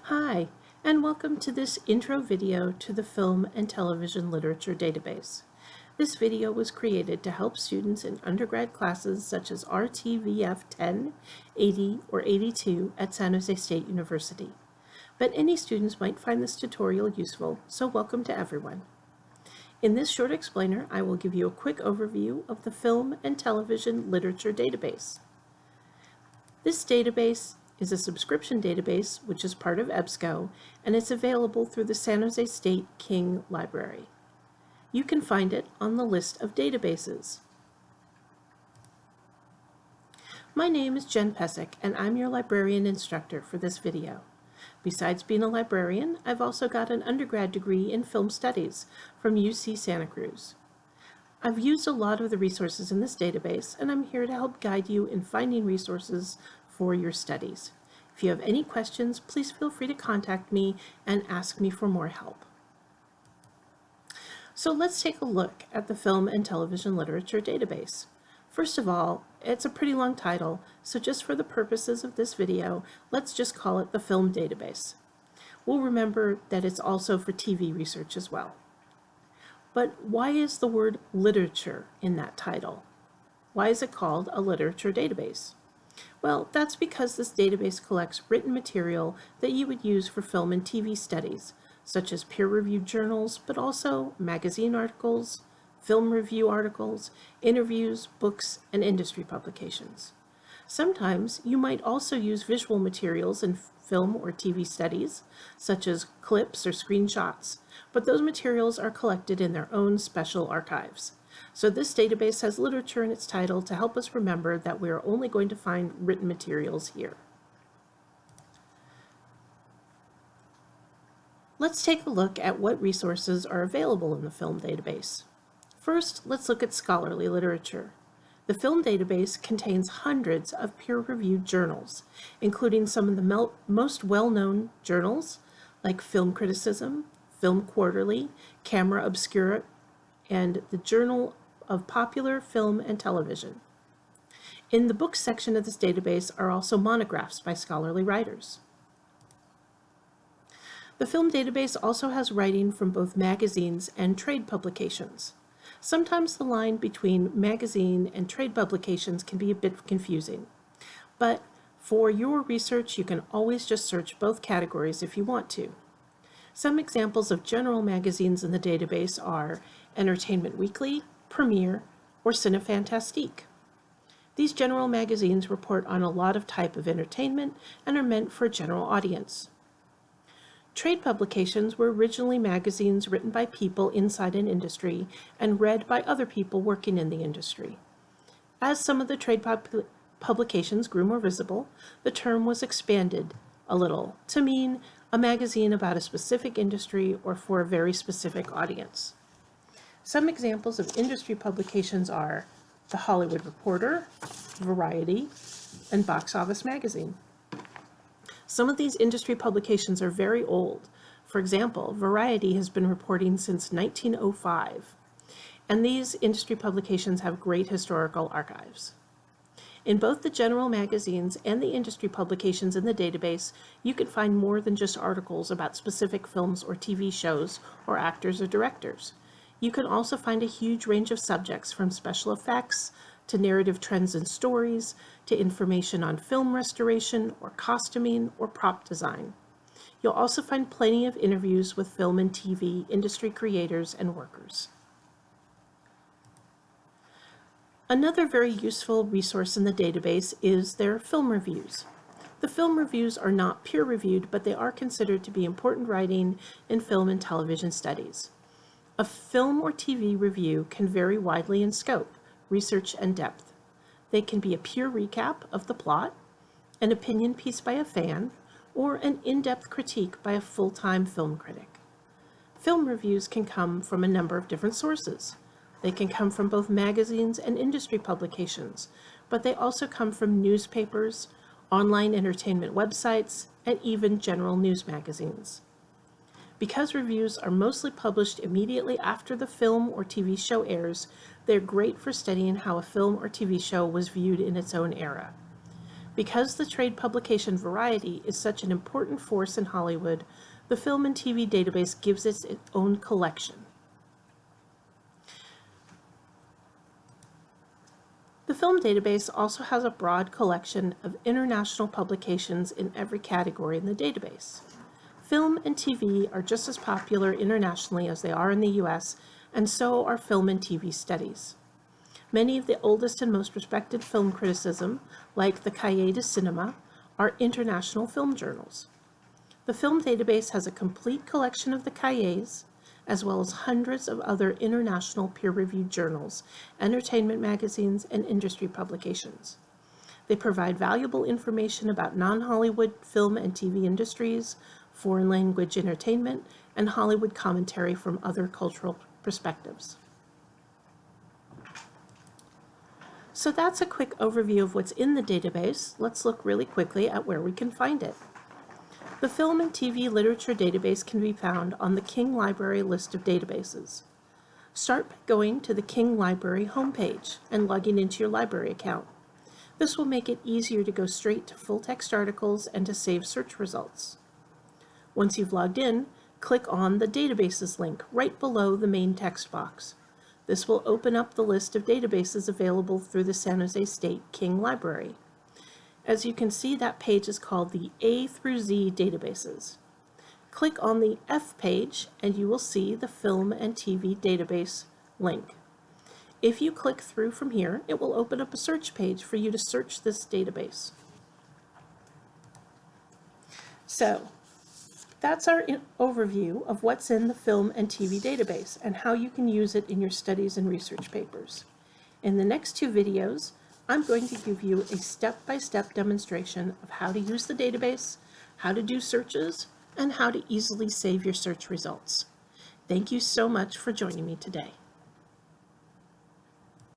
Hi, and welcome to this intro video to the Film and Television Literature Database. This video was created to help students in undergrad classes such as RTVF 10, 80, or 82 at San Jose State University. But any students might find this tutorial useful, so welcome to everyone. In this short explainer, I will give you a quick overview of the Film and Television Literature Database. This database is a subscription database which is part of EBSCO, and it's available through the San Jose State King Library. You can find it on the list of databases. My name is Jen Pesic, and I'm your librarian instructor for this video. Besides being a librarian, I've also got an undergrad degree in film studies from UC Santa Cruz. I've used a lot of the resources in this database, and I'm here to help guide you in finding resources for your studies. If you have any questions, please feel free to contact me and ask me for more help. So let's take a look at the Film and Television Literature Database. First of all, it's a pretty long title, so just for the purposes of this video, let's just call it the Film Database. We'll remember that it's also for TV research as well. But why is the word literature in that title? Why is it called a literature database? Well, that's because this database collects written material that you would use for film and TV studies, such as peer-reviewed journals, but also magazine articles, film review articles, interviews, books, and industry publications. Sometimes you might also use visual materials in film or TV studies, such as clips or screenshots, but those materials are collected in their own special archives. So this database has literature in its title to help us remember that we are only going to find written materials here. Let's take a look at what resources are available in the film database. First, let's look at scholarly literature. The film database contains hundreds of peer-reviewed journals, including some of the most well-known journals like Film Criticism, Film Quarterly, Camera Obscura, and the Journal of Popular Film and Television. In the books section of this database are also monographs by scholarly writers. The film database also has writing from both magazines and trade publications. Sometimes the line between magazine and trade publications can be a bit confusing, but for your research you can always just search both categories if you want to. Some examples of general magazines in the database are Entertainment Weekly, Premiere, or Cinefantastique. These general magazines report on a lot of type of entertainment and are meant for a general audience. Trade publications were originally magazines written by people inside an industry and read by other people working in the industry. As some of the trade publications grew more visible, the term was expanded a little to mean a magazine about a specific industry or for a very specific audience. Some examples of industry publications are The Hollywood Reporter, Variety, and Box Office Magazine. Some of these industry publications are very old. For example, Variety has been reporting since 1905, and these industry publications have great historical archives. In both the general magazines and the industry publications in the database, you can find more than just articles about specific films or TV shows or actors or directors. You can also find a huge range of subjects from special effects to narrative trends and stories to information on film restoration or costuming or prop design. You'll also find plenty of interviews with film and TV industry creators and workers. Another very useful resource in the database is their film reviews. The film reviews are not peer-reviewed, but they are considered to be important writing in film and television studies. A film or TV review can vary widely in scope, research, and depth. They can be a pure recap of the plot, an opinion piece by a fan, or an in-depth critique by a full-time film critic. Film reviews can come from a number of different sources. They can come from both magazines and industry publications, but they also come from newspapers, online entertainment websites, and even general news magazines. Because reviews are mostly published immediately after the film or TV show airs, they're great for studying how a film or TV show was viewed in its own era. Because the trade publication variety is such an important force in Hollywood, the Film and TV Database gives it its own collection. The Film Database also has a broad collection of international publications in every category in the database. Film and TV are just as popular internationally as they are in the US, and so are film and TV studies. Many of the oldest and most respected film criticism, like the Cahiers de Cinema, are international film journals. The Film Database has a complete collection of the Cahiers, as well as hundreds of other international peer-reviewed journals, entertainment magazines, and industry publications. They provide valuable information about non-Hollywood film and TV industries, foreign language entertainment, and Hollywood commentary from other cultural perspectives. So that's a quick overview of what's in the database. Let's look really quickly at where we can find it. The Film and TV Literature Database can be found on the King Library list of databases. Start by going to the King Library homepage and logging into your library account. This will make it easier to go straight to full-text articles and to save search results. Once you've logged in, click on the Databases link right below the main text box. This will open up the list of databases available through the San Jose State King Library. As you can see, that page is called the A through Z databases. Click on the F page and you will see the Film and TV Database link. If you click through from here, it will open up a search page for you to search this database. So, that's our overview of what's in the Film and TV Database and how you can use it in your studies and research papers. In the next two videos, I'm going to give you a step-by-step demonstration of how to use the database, how to do searches, and how to easily save your search results. Thank you so much for joining me today.